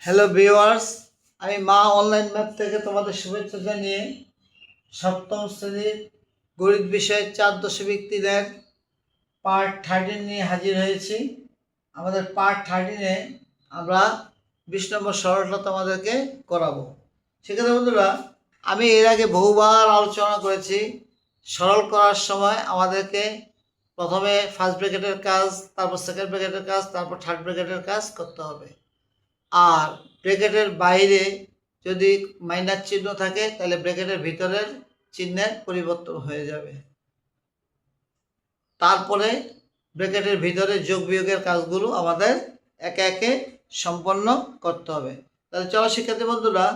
Hello viewers, আমি মা online math থেকে তোমাদের শুভেচ্ছা জানিয়ে সপ্তম শ্রেণীর গণিত বিষয়ের 4.3 পার্ট 13 নিয়ে হাজির হয়েছি। আমাদের পার্ট 13-এ আমরা 20 নম্বর সরলটা তোমাদেরকে করাবো। সেক্ষেত্রে বন্ধুরা, আমি এর আগে বহুবার আলোচনা করেছি সরল করার সময় আমাদেরকে প্রথমে ফার্স্ট ব্র্যাকেটের কাজ, তারপর সেকেন্ড ব্র্যাকেটের কাজ, তারপর থার্ড ব্র্যাকেটের কাজ করতে হবে। আর ব্র্যাকেটের বাইরে যদি মাইনাস চিহ্ন থাকে তাহলে ব্র্যাকেটের ভিতরের চিহ্নের পরিবর্তন হয়ে যাবে। তারপরে ব্র্যাকেটের ভিতরে যোগ বিয়োগের কাজগুলো আমাদের একে একে সম্পন্ন করতে হবে। তাহলে চলো শিক্ষার্থী বন্ধুরা,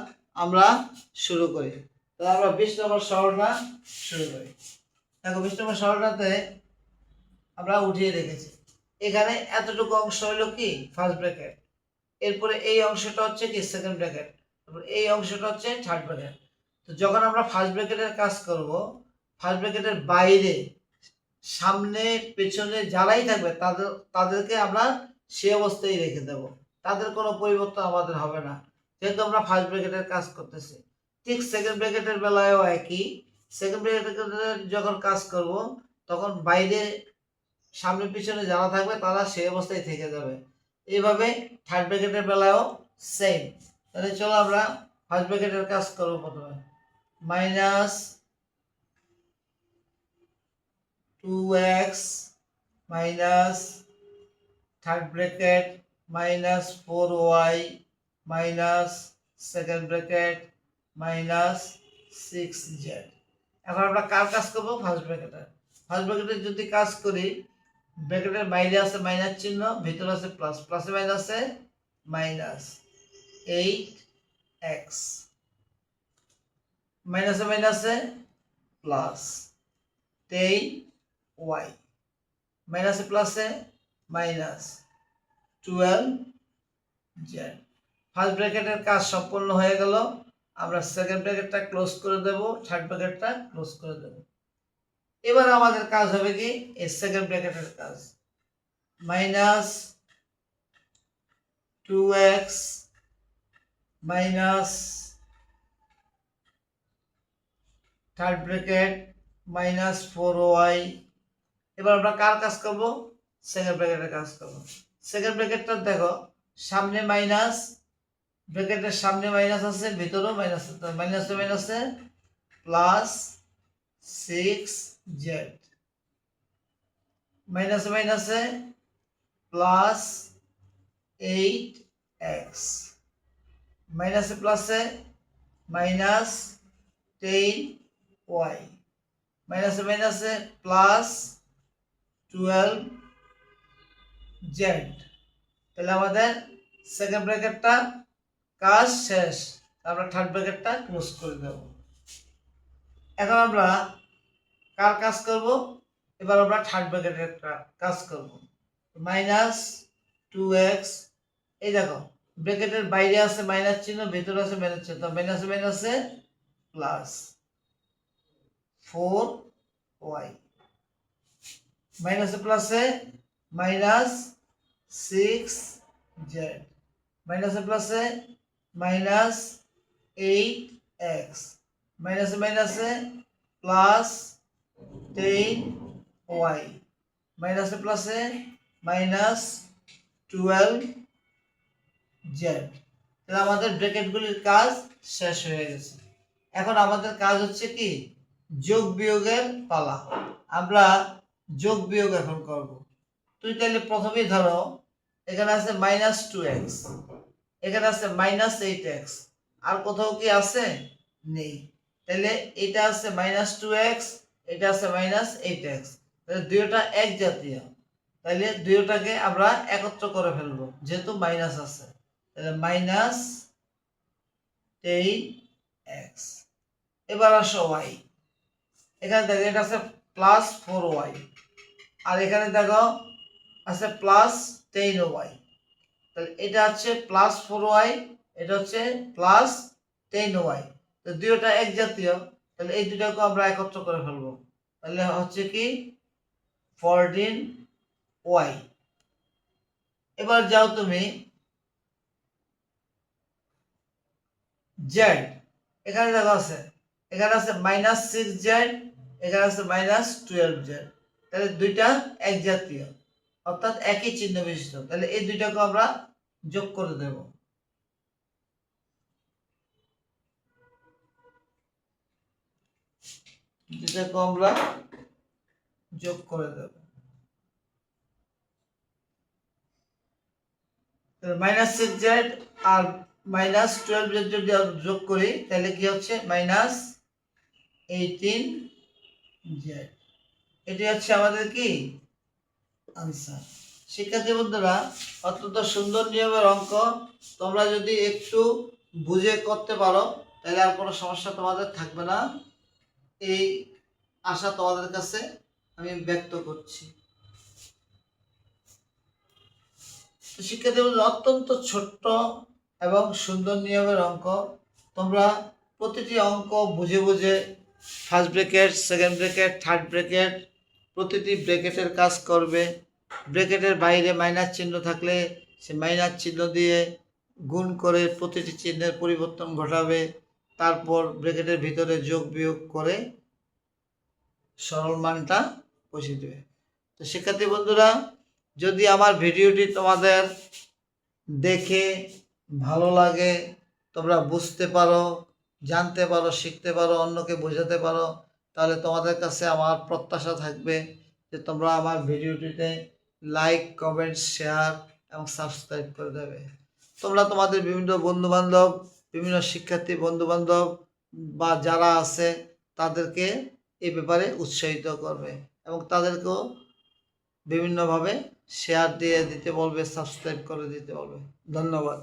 আমরা শুরু করি। তাহলে আমরা 20 নম্বর সরলটা শুরু করি। দেখো 20 নম্বর সরলটাতে আমরা উঠিয়ে রেখেছি। এখানে এতটুকু অংশ হলো কি ফার্স্ট ব্র্যাকেট, এরপরে এই অংশটা হচ্ছে কি সেকেন্ড ব্র্যাকেট, তারপর এই অংশটা হচ্ছে থার্ড ব্র্যাকেট। তো যখন আমরা ফার্স্ট ব্র্যাকেটের কাজ করব, ফার্স্ট ব্র্যাকেটের বাইরে সামনে পেছনে যারাই থাকবে তাদেরকে আমরা সেই অবস্থায় রেখে দেব, তাদের কোনো পরিবর্তন আমাদের হবে না, যেহেতু আমরা ফার্স্ট ব্র্যাকেটের কাজ করতেছি। ঠিক সেকেন্ড ব্র্যাকেটের বেলায়ও একই। সেকেন্ড ব্র্যাকেটের যখন কাজ করব তখন বাইরে সামনে পিছনে যারা থাকবে তারা সেই অবস্থায় থেকে যাবে। এইভাবে থার্ড ব্র্যাকেটের বেলায়ও সেম। তাহলে চলো আমরা ফার্স্ট ব্র্যাকেটের কাজ করব। প্রথমে minus 2x minus third bracket minus 4y minus second bracket minus 6z। এখন আমরা কার কাজ করবো? ফার্স্ট ব্র্যাকেটের। ফার্স্ট ব্র্যাকেটের যদি কাজ করি, ব্র্যাকেটের বাইরে আছে মাইনাস চিহ্ন, ভিতরে আছে প্লাস, প্লাসে মাইনাসে মাইনাস 8x, মাইনাসে মাইনাসে প্লাস 10y, মাইনাসে প্লাসে মাইনাস 12z। ফার্স্ট ব্র্যাকেটের কাজ সম্পূর্ণ হয়ে গেল। আমরা সেকেন্ড ব্র্যাকেটটা ক্লোজ করে দেব, থার্ড ব্র্যাকেটটা ক্লোজ করে দেব। এবার আমাদের কাজ হবে কি এই সেকেন্ড ব্র্যাকেটের কাজ, minus 2x minus third bracket minus 4y। এবার আমরা কার কাজ করব? সেকেন্ড ব্র্যাকেটের কাজ করব। সেকেন্ড ব্র্যাকেটটা দেখো, সামনে মাইনাস, ব্র্যাকেটের সামনে মাইনাস আছে, ভিতরেও মাইনাস আছে, মাইনাসে মাইনাসে প্লাস 6z, মাইনাসে মাইনাসে প্লাস 8x, মাইনাসে প্লাসে মাইনাস 10y, মাইনাসে মাইনাসে প্লাস 12z। তাহলে আমাদের সেকেন্ড ব্র্যাকেটটা কাজ শেষ। আমরা থার্ড ব্র্যাকেটটা ক্লোজ করে দেব। এখন আমরা কার কাজ করব? এবার আমরা থার্ড ব্র্যাকেটের কাজ করব। মাইনাস 2x, এই দেখো ব্র্যাকেটের বাইরে আছে মাইনাস চিহ্ন, ভিতরে আছে মাইনাস চিহ্ন, তো মাইনাসে মাইনাসে প্লাস 4y, মাইনাসে প্লাসে মাইনাস 6z, মাইনাসে প্লাসে মাইনাস 8x, মাইনাসে মাইনাসে প্লাস 10y, মাইনাসে প্লাসে মাইনাস 12z। তাহলে আমাদের ব্র্যাকেটগুলির কাজ শেষ হয়ে গেছে। এখন আমাদের কাজ হচ্ছে কি যোগ বিয়োগের পালা। আমরা যোগ বিয়োগ এখন করব। তুই তাহলে প্রথমেই ধরো এখানে আছে মাইনাস 2x, এখানে আছে মাইনাস 8x, আর কোথাও কি আছে? নেই। তাহলে এটা আছে মাইনাস 2x, এটা আছে মাইনাস 8x, তাহলে দুইটা এক জাতীয়, তাহলে দুইটাকে আমরা একত্র করে ফেলবো যেহেতু মাইনাস আছে। তাহলে মাইনাস 10x। এবার আসো y, এখানে দেখো এটা আছে প্লাস 4y, আর এখানে দেখো আছে প্লাস 10y। তাহলে এটা হচ্ছে প্লাস 4y, এটা হচ্ছে প্লাস 10y, তো দুইটা এক জাতীয়, তাহলে এই দুটাকে আমরা একত্র করে ফেলবো। তাহলে হচ্ছে কি 14y। এবার যাও তুমি জেড, এখানে দেখো আছে, এখানে আছে -6z, এখানে আছে -12z, তাহলে দুইটা এক জাতীয় অর্থাৎ একই চিহ্ন বিশিষ্ট, তাহলে এই দুইটাকে আমরা যোগ করে দেব। দুইটাকে আমরা যোগ করে দেব। -6z আর -12z যদি যোগ করি তাহলে কি হচ্ছে -18z। এটি হচ্ছে আমাদের কি আনসার। শিক্ষার্থী বন্ধুরা, অত্যন্ত সুন্দর নিয়মের অঙ্ক, তোমরা যদি একটু বুঝে করতে পারো তাহলে আর কোনো সমস্যা তোমাদের থাকবে না, এই আশা তোমাদের কাছে আমি ব্যক্ত করছি। শিক্ষার্থী বন্ধুরা, অত্যন্ত ছোট্ট এবং সুন্দর নিয়মের অঙ্ক, তোমরা প্রতিটি অঙ্ক বুঝে বুঝে first bracket, second bracket, third bracket, প্রতিটি ব্র্যাকেটের কাজ করবে। ব্র্যাকেটের বাইরে মাইনাস চিহ্ন থাকলে সে মাইনাস চিহ্ন দিয়ে গুণ করে প্রতিটি চিহ্নের পরিবর্তন ঘটাবে, তারপর ব্র্যাকেটের ভিতরে যোগ বিয়োগ করে সরল মানটা বসিয়ে দেবে। তো শিক্ষার্থী বন্ধুরা, যদি আমার ভিডিওটি তোমাদের দেখে ভালো লাগে, তোমরা বুঝতে পারো, জানতে পারো, শিখতে পারো, অন্যকে বোঝাতে পারো, তাহলে তোমাদের কাছে আমার প্রত্যাশা থাকবে যে তোমরা আমার ভিডিওটিতে লাইক, কমেন্ট, শেয়ার এবং সাবস্ক্রাইব করে দেবে। তোমরা তোমাদের বিভিন্ন বন্ধুবান্ধব, বিভিন্ন শিক্ষার্থী বন্ধুবান্ধব বা যারা আছে তাদেরকে এই ব্যাপারে উৎসাহিত করবে এবং তাদেরকেও বিভিন্নভাবে শেয়ার দিয়ে দিতে বলবে, সাবস্ক্রাইব করে দিতে বলবে। ধন্যবাদ।